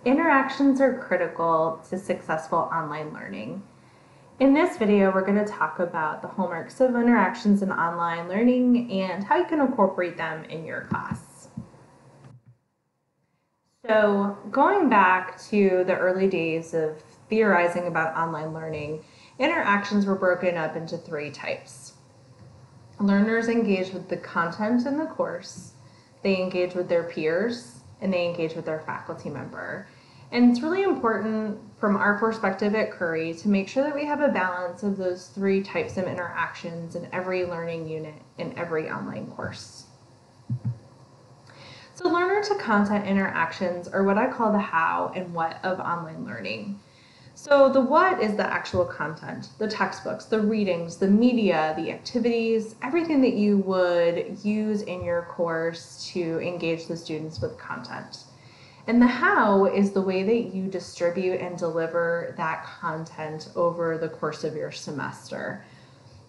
Interactions are critical to successful online learning. In this video, we're going to talk about the hallmarks of interactions in online learning and how you can incorporate them in your class. So, going back to the early days of theorizing about online learning, interactions were broken up into three types. Learners engage with the content in the course, they engage with their peers, and they engage with their faculty member. And it's really important from our perspective at Curry to make sure that we have a balance of those three types of interactions in every learning unit in every online course. So learner to content interactions are what I call the how and what of online learning. So the what is the actual content, the textbooks, the readings, the media, the activities, everything that you would use in your course to engage the students with content. And the how is the way that you distribute and deliver that content over the course of your semester.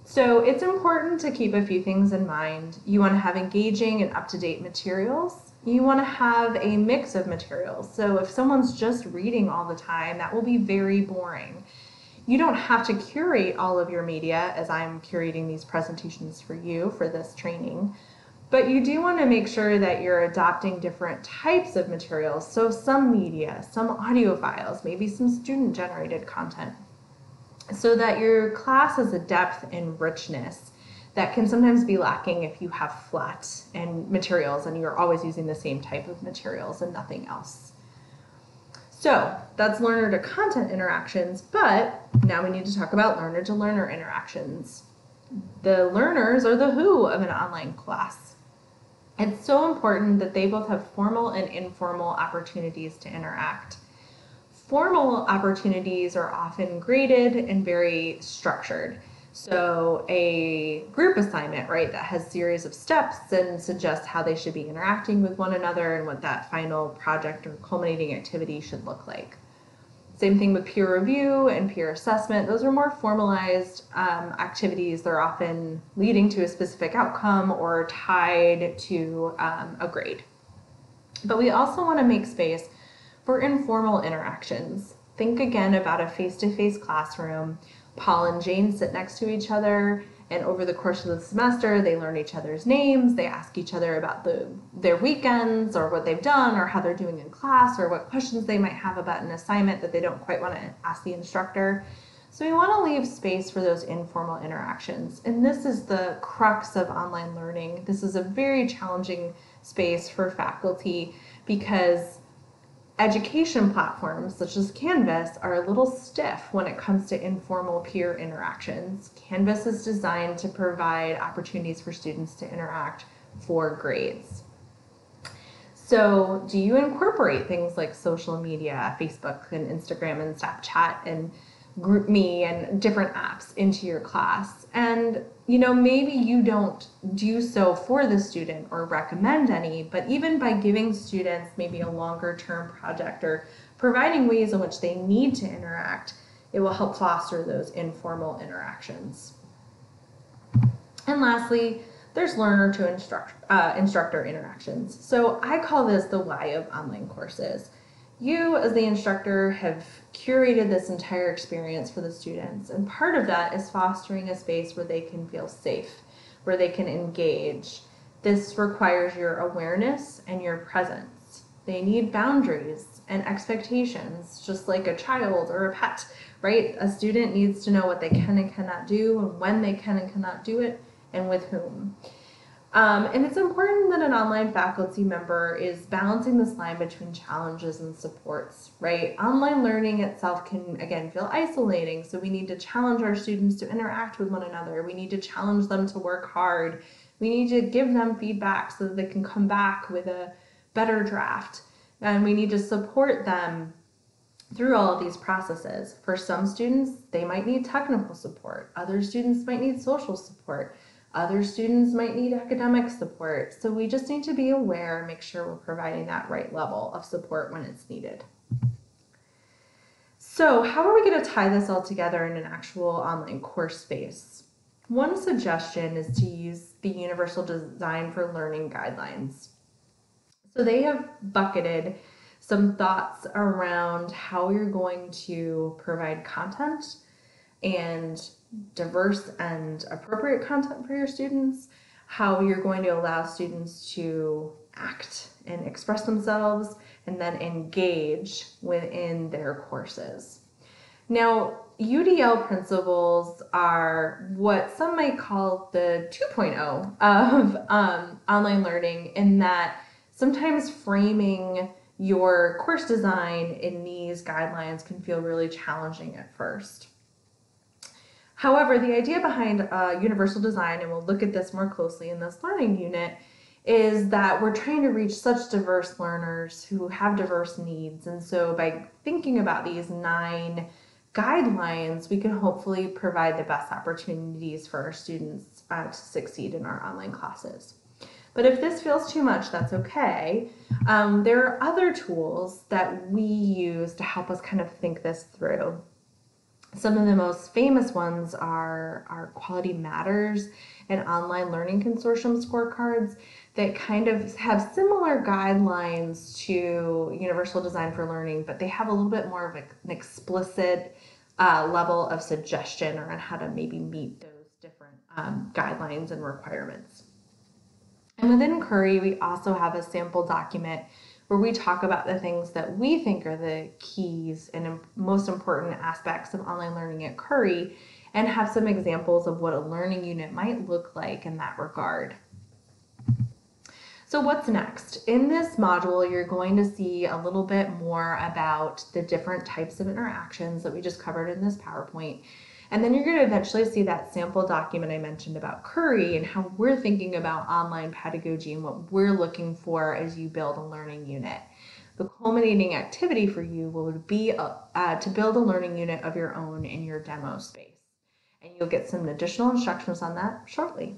So it's important to keep a few things in mind. You want to have engaging and up-to-date materials. You want to have a mix of materials. So if someone's just reading all the time, that will be very boring. You don't have to curate all of your media, as I'm curating these presentations for you for this training, but you do want to make sure that you're adopting different types of materials. So some media, some audio files, maybe some student-generated content, so that your class has a depth and richness that can sometimes be lacking if you have flat and materials and you're always using the same type of materials and nothing else. So that's learner to content interactions, but now we need to talk about learner to learner interactions. The learners are the who of an online class. It's so important that they both have formal and informal opportunities to interact. Formal opportunities are often graded and very structured. So a group assignment, right, that has a series of steps and suggests how they should be interacting with one another and what that final project or culminating activity should look like. Same thing with peer review and peer assessment. Those are more formalized activities. They're often leading to a specific outcome or tied to a grade. But we also want to make space for informal interactions. Think again about a face-to-face classroom. Paul and Jane sit next to each other, and over the course of the semester, they learn each other's names, they ask each other about their weekends, or what they've done, or how they're doing in class, or what questions they might have about an assignment that they don't quite want to ask the instructor. So we want to leave space for those informal interactions. And this is the crux of online learning. This is a very challenging space for faculty because education platforms such as Canvas are a little stiff when it comes to informal peer interactions. Canvas is designed to provide opportunities for students to interact for grades. So do you incorporate things like social media, Facebook and Instagram and Snapchat and GroupMe and different apps into your class? And maybe you don't do so for the student or recommend any, but even by giving students maybe a longer term project or providing ways in which they need to interact, it will help foster those informal interactions. And lastly, there's learner to instructor interactions. So I call this the why of online courses. You, as the instructor, have curated this entire experience for the students, and part of that is fostering a space where they can feel safe, where they can engage. This requires your awareness and your presence. They need boundaries and expectations, just like a child or a pet, right? A student needs to know what they can and cannot do, and when they can and cannot do it, and with whom. And it's important that an online faculty member is balancing this line between challenges and supports, right? Online learning itself can, again, feel isolating, so we need to challenge our students to interact with one another. We need to challenge them to work hard. We need to give them feedback so that they can come back with a better draft. And we need to support them through all of these processes. For some students, they might need technical support. Other students might need social support. Other students might need academic support. So we just need to be aware and make sure we're providing that right level of support when it's needed. So how are we going to tie this all together in an actual online course space? One suggestion is to use the Universal Design for Learning guidelines. So they have bucketed some thoughts around how you're going to provide content and diverse and appropriate content for your students, how you're going to allow students to act and express themselves, and then engage within their courses. Now, UDL principles are what some might call the 2.0 of online learning, in that sometimes framing your course design in these guidelines can feel really challenging at first. However, the idea behind universal design, and we'll look at this more closely in this learning unit, is that we're trying to reach such diverse learners who have diverse needs. And so by thinking about these 9 guidelines, we can hopefully provide the best opportunities for our students to succeed in our online classes. But if this feels too much, that's okay. There are other tools that we use to help us kind of think this through. Some of the most famous ones are Quality Matters and Online Learning Consortium scorecards that kind of have similar guidelines to Universal Design for Learning, but they have a little bit more of an explicit level of suggestion around how to maybe meet those different guidelines and requirements. And within Curry, we also have a sample document where we talk about the things that we think are the keys and most important aspects of online learning at Curry, and have some examples of what a learning unit might look like in that regard. So what's next? In this module, you're going to see a little bit more about the different types of interactions that we just covered in this PowerPoint. And then you're going to eventually see that sample document I mentioned about Curry and how we're thinking about online pedagogy and what we're looking for as you build a learning unit. The culminating activity for you will be to build a learning unit of your own in your demo space. And you'll get some additional instructions on that shortly.